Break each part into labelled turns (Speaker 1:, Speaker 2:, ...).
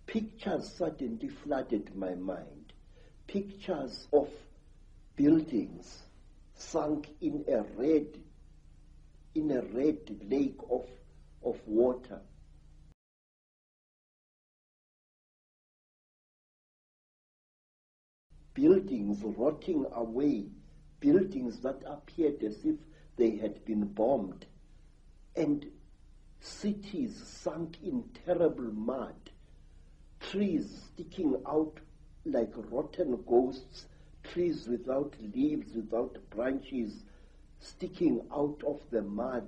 Speaker 1: Pictures suddenly flooded my mind. Pictures of buildings sunk in a red lake of water. Buildings rotting away, buildings that appeared as if they had been bombed, and cities sunk in terrible mud, trees sticking out like rotten ghosts, trees without leaves, without branches, sticking out of the mud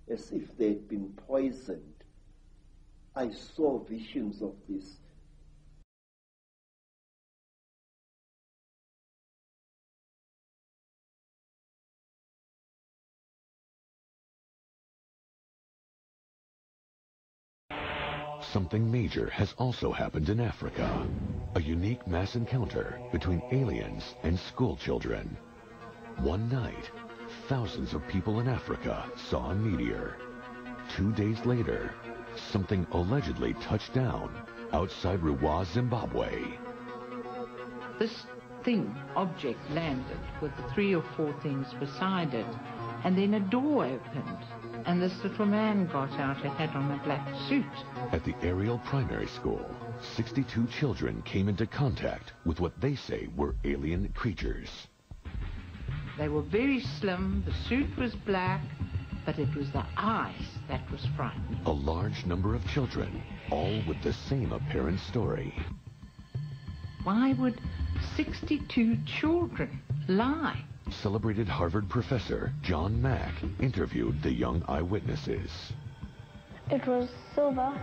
Speaker 1: as if they had been poisoned. I saw visions of this.
Speaker 2: Something major has also happened in Africa. A unique mass encounter between aliens and school children. One night, thousands of people in Africa saw a meteor. 2 days later, something allegedly touched down outside Ruwa, Zimbabwe.
Speaker 3: This object landed with the 3 or 4 things beside it, and then a door opened, and this little man got out and had on a black suit.
Speaker 2: At the Ariel Primary School, 62 children came into contact with what they say were alien creatures.
Speaker 3: They were very slim, the suit was black, but it was the eyes that was frightening.
Speaker 2: A large number of children, all with the same apparent story.
Speaker 3: Why would 62 children lie?
Speaker 2: Celebrated Harvard professor John Mack interviewed the young eyewitnesses.
Speaker 4: It was silver,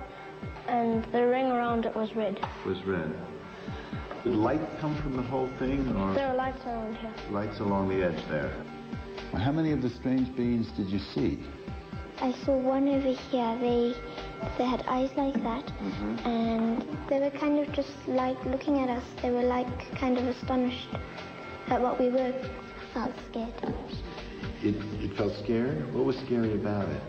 Speaker 4: and the ring around it was red.
Speaker 5: It was red. Did light come from the whole thing, or?
Speaker 4: There are lights around here.
Speaker 5: Lights along the edge there. How many of the strange beings did you see?
Speaker 4: I saw one over here. They had eyes like that, and they were kind of just like looking at us. They were like kind of astonished at what we were. Felt scared.
Speaker 5: It felt scared? What was scary about it?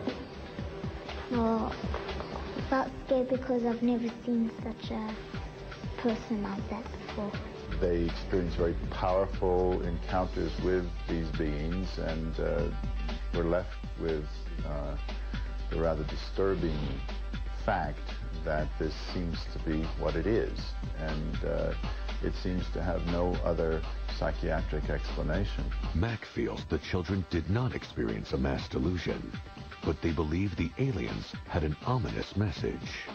Speaker 4: Well, I felt scared because I've never seen such a person like that before.
Speaker 5: They experienced very powerful encounters with these beings, and were left with the rather disturbing fact that this seems to be what it is, and it seems to have no other psychiatric explanation.
Speaker 2: Mack feels the children did not experience a mass delusion, but they believe the aliens had an ominous message.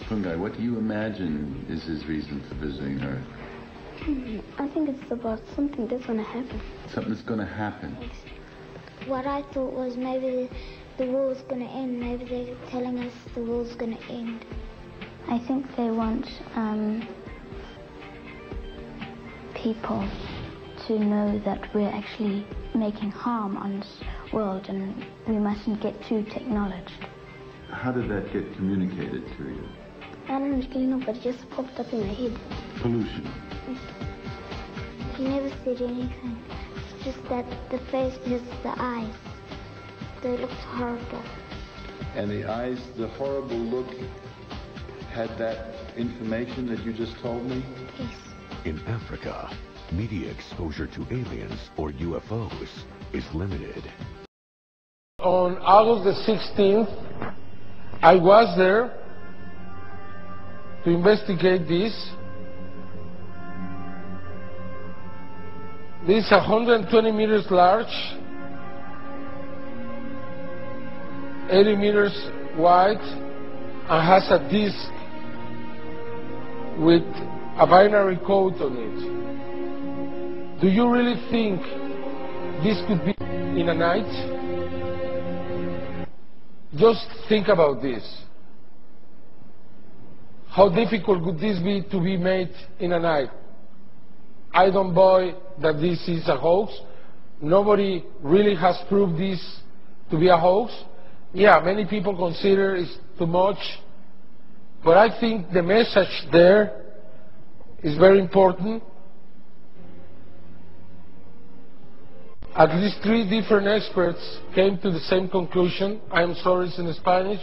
Speaker 5: Fungi, what do you imagine is his reason for visiting Earth?
Speaker 4: I think it's about something that's going to happen.
Speaker 5: Something's going to happen.
Speaker 4: What I thought was maybe the world's going to end. Maybe they're telling us the world's going to end. I think they want people to know that we're actually making harm on this world, and we mustn't get too technologed.
Speaker 5: How did that get communicated to you?
Speaker 4: I don't really know, but it just popped up in my head.
Speaker 5: Pollution.
Speaker 4: He never said anything. It's just that the face, just the eyes, they looked horrible.
Speaker 5: And the eyes, the horrible look, had that information that you just told me?
Speaker 4: Yes.
Speaker 2: In Africa, media exposure to aliens or UFOs is limited.
Speaker 6: On August the 16th, I was there to investigate this. This is 120 meters large, 80 meters wide, and has a disc with a binary code on it. Do you really think this could be in a night? Just think about this. How difficult could this be to be made in a night? I don't buy that this is a hoax. Nobody really has proved this to be a hoax. Yeah, many people consider it's too much, but I think the message there is very important. At least 3 different experts came to the same conclusion. I'm sorry, it's in Spanish.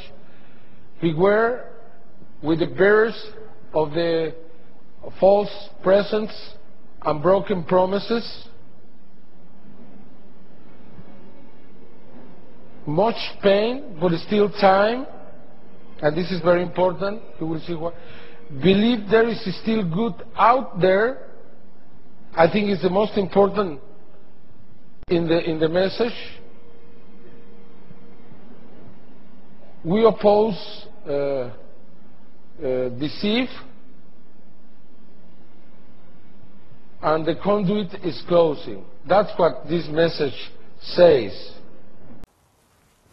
Speaker 6: Beware with the bearers of the false presents and broken promises. Much pain, but still time, and this is very important, you will see why. Believe there is still good out there, I think is the most important in the message. We oppose deceive, and the conduit is closing. That's what this message says.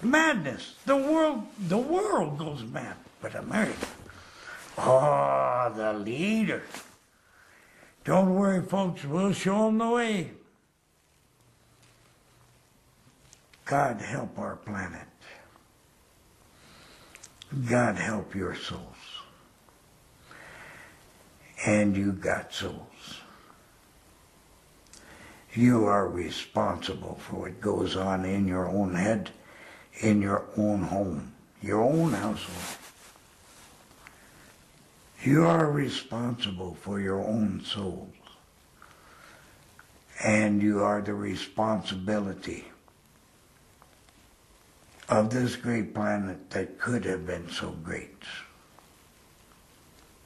Speaker 7: Madness. The world goes mad, but America. Oh, the leader. Don't worry, folks. We'll show them the way. God help our planet. God help your souls. And you got souls. You are responsible for what goes on in your own head, in your own home, your own household. You are responsible for your own souls. And you are the responsibility of this great planet that could have been so great.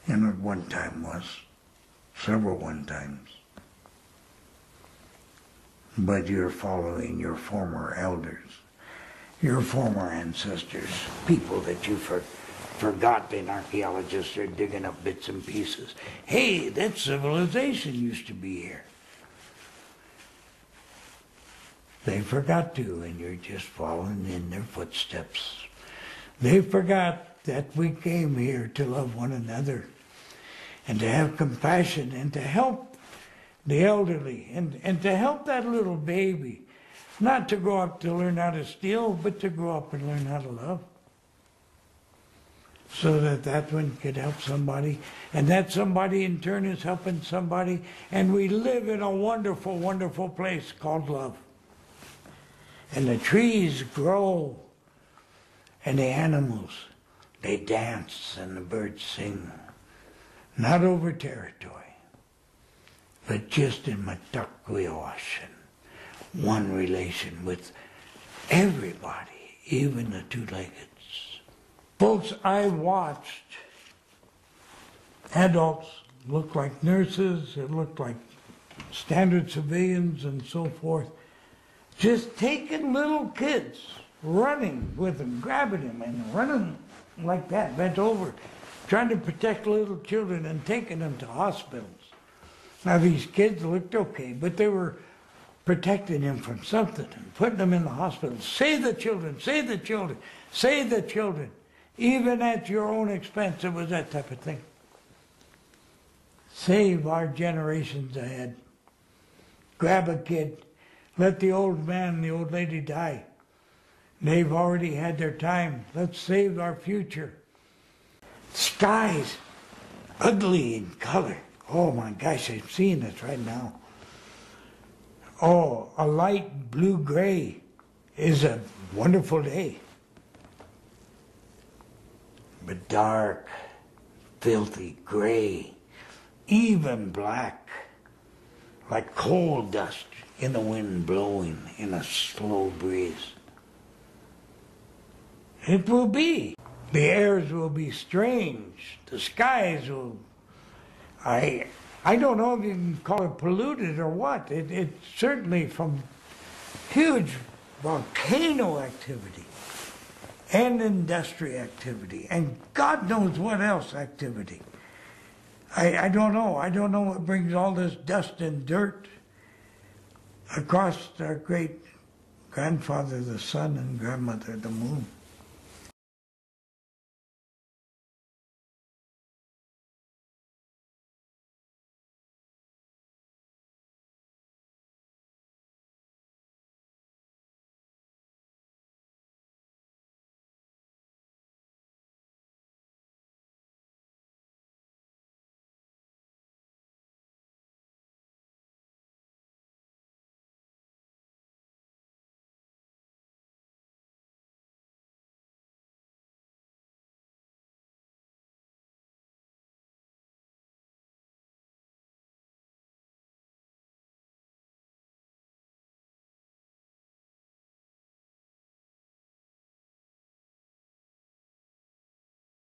Speaker 7: And at one time was, several one times. But you're following your former elders, your former ancestors, people that you forgot, and archaeologists are digging up bits and pieces. Hey, that civilization used to be here. They forgot to, and you're just following in their footsteps. They forgot that we came here to love one another and to have compassion and to help the elderly and to help that little baby, not to grow up to learn how to steal, but to grow up and learn how to love. So that that one could help somebody, and that somebody in turn is helping somebody, and we live in a wonderful, wonderful place called love. And the trees grow, and the animals, they dance, and the birds sing. Not over territory, but just in Matakwiosh, one relation with everybody, even the two-leggeds. Folks, I watched adults look like nurses, it looked like standard civilians and so forth, just taking little kids, running with them, grabbing them and running like that, bent over, trying to protect little children and taking them to hospitals. Now these kids looked okay, but they were protecting them from something and putting them in the hospital. Save the children, save the children, save the children. Even at your own expense, it was that type of thing. Save our generations ahead. Grab a kid. Let the old man and the old lady die. They've already had their time. Let's save our future. Skies, ugly in color. Oh my gosh, I'm seeing this right now. Oh, a light blue-gray is a wonderful day. But dark, filthy gray, even black, like coal dust in the wind blowing in a slow breeze. It will be. The airs will be strange. The skies will, I don't know if you can call it polluted or what. It's certainly from huge volcano activity and industry activity and God knows what else activity. I don't know. I don't know what brings all this dust and dirt across our great grandfather, the sun, and grandmother, the moon.